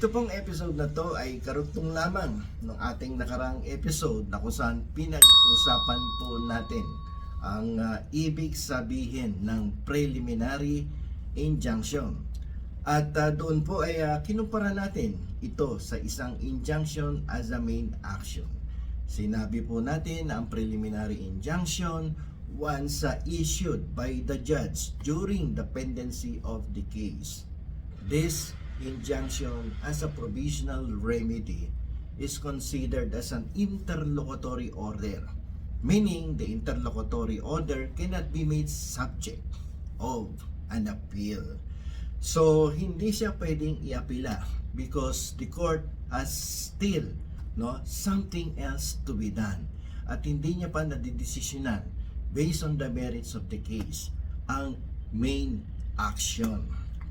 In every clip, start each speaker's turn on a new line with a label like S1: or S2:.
S1: Ito pong episode na to ay karugtong lamang ng ating nakarang episode na kung saan pinag-usapan po natin ang ibig sabihin ng preliminary injunction. At doon po ay kinumpara natin ito sa isang injunction as a main action. Sinabi po natin na ang preliminary injunction once issued by the judge during the pendency of the case. This injunction as a provisional remedy is considered as an interlocutory order, meaning the interlocutory order cannot be made subject of an appeal. So, hindi siya pwedeng iapila because the court has still something else to be done. At hindi niya pa nadidesisyonan based on the merits of the case ang main action.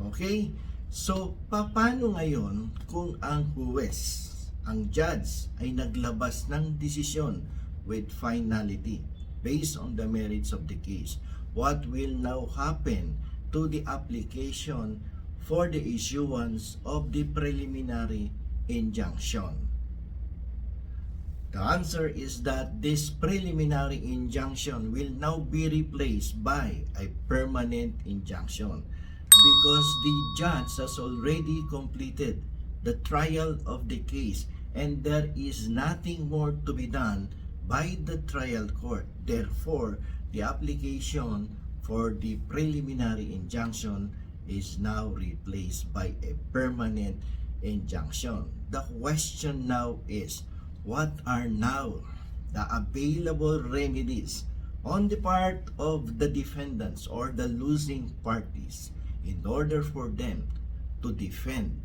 S1: Okay? So, paano ngayon kung ang huwes, ang judge ay naglabas ng desisyon with finality based on the merits of the case? What will now happen to the application for the issuance of the preliminary injunction? The answer is that this preliminary injunction will now be replaced by a permanent injunction because the judge has already completed the trial of the case and there is nothing more to be done by the trial court. Therefore, the application for the preliminary injunction is now replaced by a permanent injunction. The question now is, what are now the available remedies on the part of the defendants or the losing parties in order for them to defend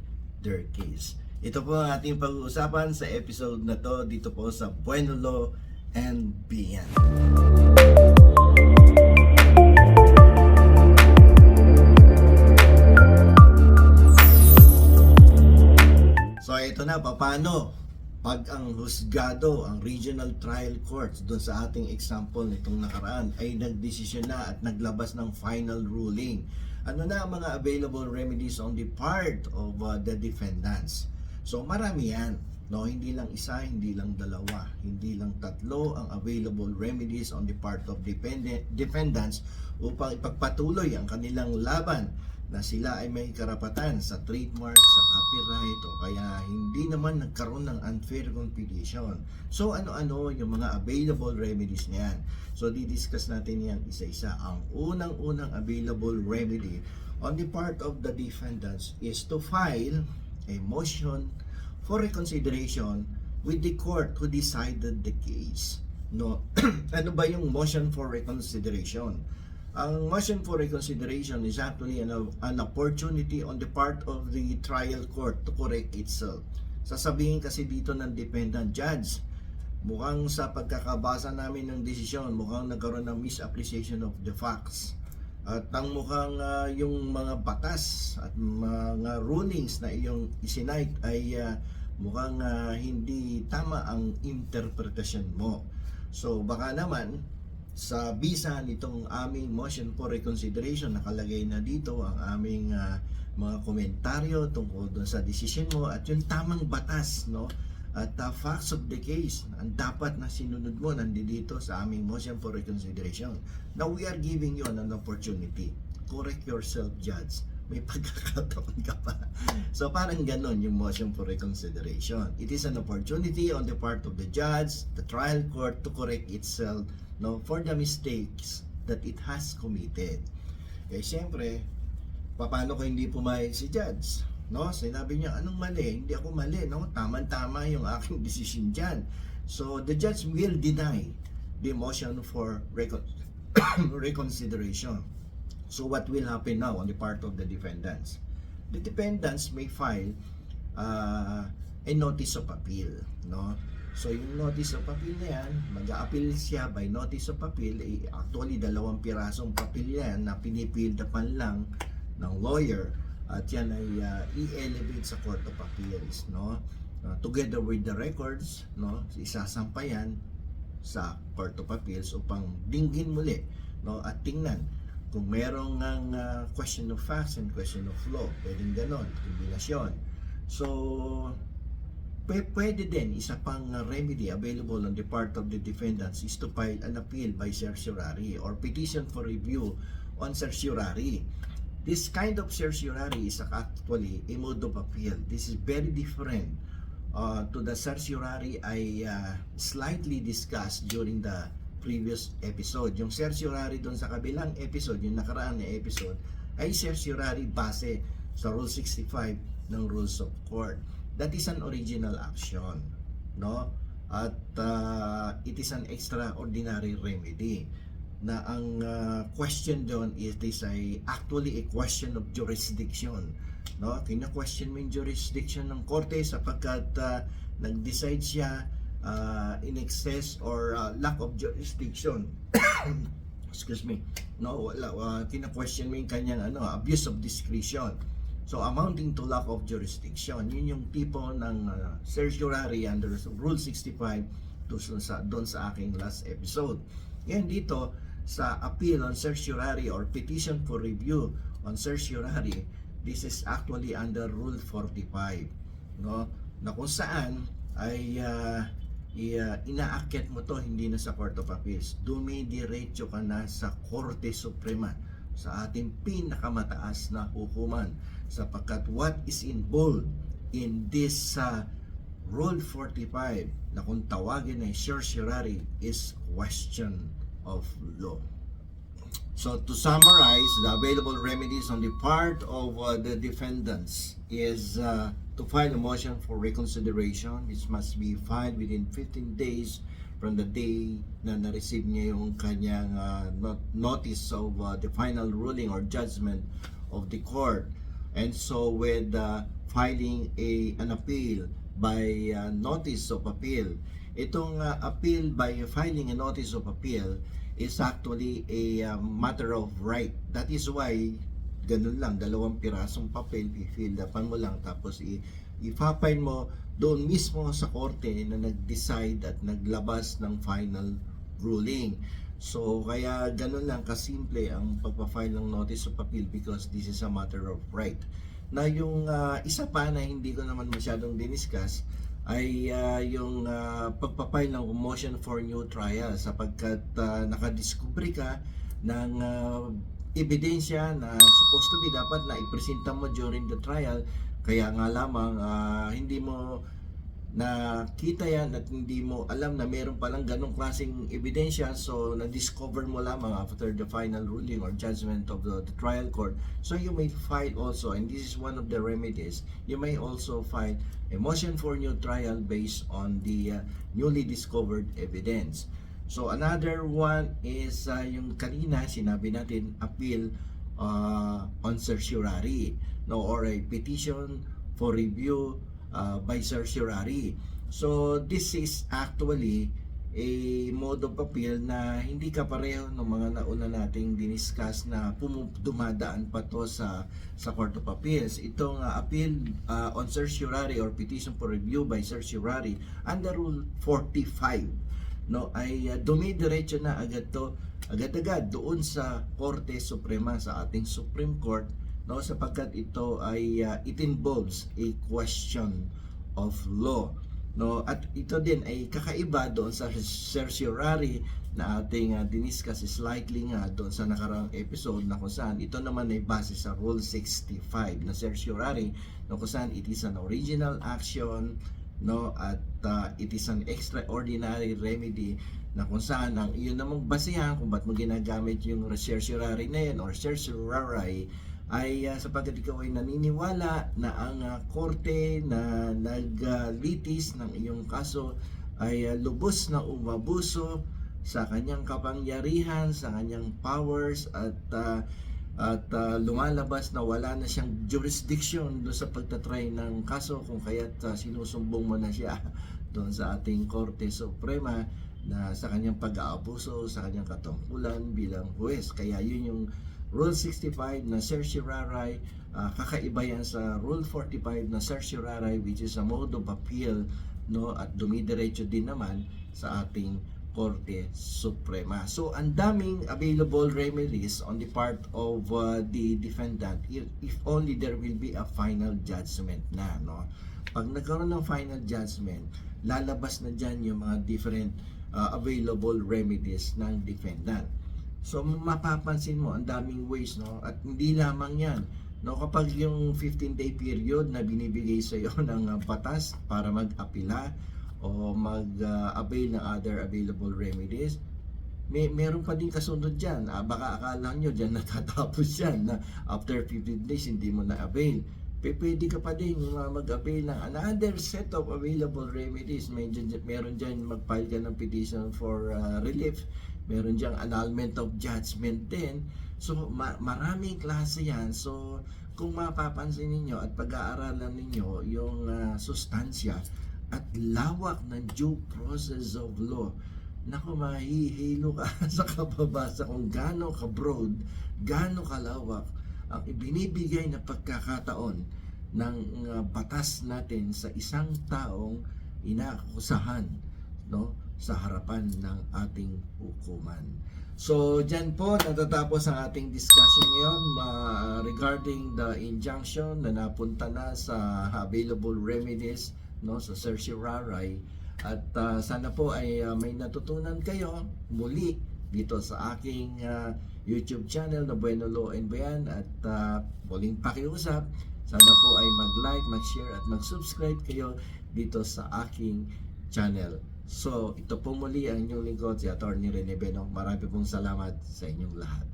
S1: their case? Ito po ang ating pag-uusapan sa episode na to dito po sa Bueno Law and Beyond. So ito na, paano pag ang husgado, ang regional trial courts doon sa ating example nitong nakaraan ay nagdesisyon na at naglabas ng final ruling. Ano na ang mga available remedies on the part of the defendants? So marami yan, no? Hindi lang isa, hindi lang dalawa, hindi lang tatlo ang available remedies on the part of defendants upang ipagpatuloy ang kanilang laban na sila ay may karapatan sa trademark, sa copyright, o kaya hindi naman nagkaroon ng unfair competition. So ano-ano yung mga available remedies niyan? So didiscuss natin yan isa-isa. Ang unang-unang available remedy on the part of the defendants is to file a motion for reconsideration with the court who decided the case. No, ano ba yung motion for reconsideration? Ang motion for reconsideration is actually an opportunity on the part of the trial court to correct itself. Sasabihin kasi dito ng dependent judge, mukhang sa pagkakabasa namin ng desisyon, mukhang nagkaroon ng misappreciation of the facts. At ang mukhang yung mga batas at mga rulings na iyong isinite ay mukhang hindi tama ang interpretasyon mo. So baka naman sa bisa nitong aming motion for reconsideration, nakalagay na dito ang aming mga komentaryo tungkol doon sa decision mo at yung tamang batas, no? At facts of the case, ang dapat na sinunod mo nandito sa aming motion for reconsideration. Now we are giving you an opportunity. Correct yourself, judge. May pagkakataon ka pa. So parang ganon yung motion for reconsideration. It is an opportunity on the part of the judge, the trial court, to correct itself, no, for the mistakes that it has committed. Eh siyempre, paano kung hindi pumayag si judge? No, sinabi niya, anong mali? Hindi ako mali, no? Tama-tama yung aking decision dyan. So the judge will deny the motion for reconsideration. So what will happen now on the part of the defendants? The defendants may file a notice of appeal, no? So yung notice of appeal na yan, mag-a-appeal siya by notice of appeal. Actually, 2 pirasong papel yan na pinipildapan lang ng lawyer at yan ay i-elevate sa Court of Appeals, no? Together with the records, no? Isasampayan sa Court of Appeals upang dinggin muli, no? At tingnan kung merong question of facts and question of law, pwedeng ganon, kombinasyon. So, pwede din, isa pang remedy available on the part of the defendants is to file an appeal by certiorari or petition for review on certiorari. This kind of certiorari is actually a mode of appeal. This is very different to the certiorari I slightly discussed during the previous episode. Yung certiorari doon sa kabilang episode, yung nakaraan na episode, ay certiorari base sa Rule 65 ng Rules of Court. That is an original action, no? At it is an extraordinary remedy. Na ang question doon is this ay actually a question of jurisdiction, no? Kina-question mo yung jurisdiction ng korte sapagkat nag-decide siya in excess or lack of jurisdiction. Excuse me, no? Kina-question mo yung kanyang abuse of discretion. So, amounting to lack of jurisdiction, yun yung tipo ng certiorari under Rule 65 doon sa aking last episode. Yan dito, sa appeal on certiorari or petition for review on certiorari, this is actually under Rule 45, no? Na kung saan ay inaakyat mo to hindi na sa Court of Appeals, dumidiretso ka na sa Korte Suprema, sa ating pinakamataas na hukuman, sapagkat what is involved in this Rule 45 na kung tawagin ay certiorari is question of law. So to summarize, the available remedies on the part of the defendants is to file a motion for reconsideration, which must be filed within 15 days from the day na na-receive niya yung kanyang notice of the final ruling or judgment of the court. And so with filing an appeal by notice of appeal, itong appeal by filing a notice of appeal is actually a matter of right. That is why ganun lang, 2 pirasong papel, i-fill upan mo lang tapos i-file mo doon mismo sa korte na nag-decide at naglabas ng final ruling. So kaya ganun lang kasimple ang pagpa-file ng notice of appeal because this is a matter of right. Na yung isa pa na hindi ko naman masyadong diniscuss ay yung pagpapile ng motion for new trial sapagkat nakadiscovery ka ng ebidensya na supposed to be dapat na ipresenta mo during the trial, kaya nga lamang hindi mo nakita yan at hindi mo alam na meron palang ganong klaseng ebidensya, so na-discover mo lamang after the final ruling or judgment of the trial court. So you may file also, and this is one of the remedies, you may also file a motion for new trial based on the newly discovered evidence. So another one is yung kanina sinabi natin, appeal on certiorari, no, or a petition for review by certiorari. So this is actually a mode of appeal na hindi kapareho ng mga nauna nating diniscuss na dumadaan pa to sa Court of Appeals. Itong appeal on certiorari or petition for review by certiorari under Rule 45, no, ay dumidiretso na agad-agad doon sa Korte Suprema, sa ating Supreme Court, no, sapagkat ito ay it involves a question of law, no, at ito din ay kakaiba doon sa certiorari na ating diniscuss slightly nga doon sa nakaraang episode, na kung saan ito naman ay base sa Rule 65 na certiorari, no, kung saan it is an original action, no, at it is an extraordinary remedy na kung saan ang iyon namang basehan kung ba't mo ginagamit yung certiorari na yun or certiorari ay sapagkat ikaw ay naniniwala na ang korte na naglitis ng iyong kaso ay lubos na umabuso sa kanyang kapangyarihan, sa kanyang powers, at lumalabas na wala na siyang jurisdiction doon sa pagtatry ng kaso, kung kaya't sinusumbong mo na siya doon sa ating Korte Suprema na sa kanyang pag-aabuso, sa kanyang katungkulan bilang huwes. Kaya yun yung Rule 65 na certiorari, kakaiba yan sa Rule 45 na certiorari, which is a mode of appeal, no, at dumidiretso din naman sa ating Korte Suprema. So, ang daming available remedies on the part of the defendant if only there will be a final judgment na, no? Pag nagkaroon ng final judgment, lalabas na dyan yung mga different available remedies ng defendant. So, mapapansin mo, ang daming ways, no? At hindi lamang yan, no? Kapag yung 15-day period na binibigay sa iyo ng batas para mag-apila o mag-avail ng other available remedies, meron pa din kasunod dyan. Baka akala nyo dyan natatapos yan na after 15 days hindi mo na-avail. Pwede ka pa din mag-avail ng another set of available remedies. Meron dyan mag-file ka ng petition for relief. Meron dyan annulment of judgment din. So maraming klase yan. So kung mapapansin ninyo at pag-aaralan ninyo yung sustansya at lawak ng due process of law, naku, mahihilo ka sa kababasa kung gaano ka-broad, gaano kalawak ang ibinibigay na pagkakataon ng batas natin sa isang taong inaakusahan, no, sa harapan ng ating hukuman. So, dyan po natatapos ang ating discussion ngayon regarding the injunction na napunta na sa available remedies, no, sa certiorari. At sana po ay may natutunan kayo muli dito sa aking YouTube channel na Bueno Law and Bayan. At muling pakiusap, sana po ay mag-like, mag-share at mag-subscribe kayo dito sa aking channel. So, ito po muli ang inyong lingkod, si Atty. Rene Benong. Marami pong salamat sa inyong lahat.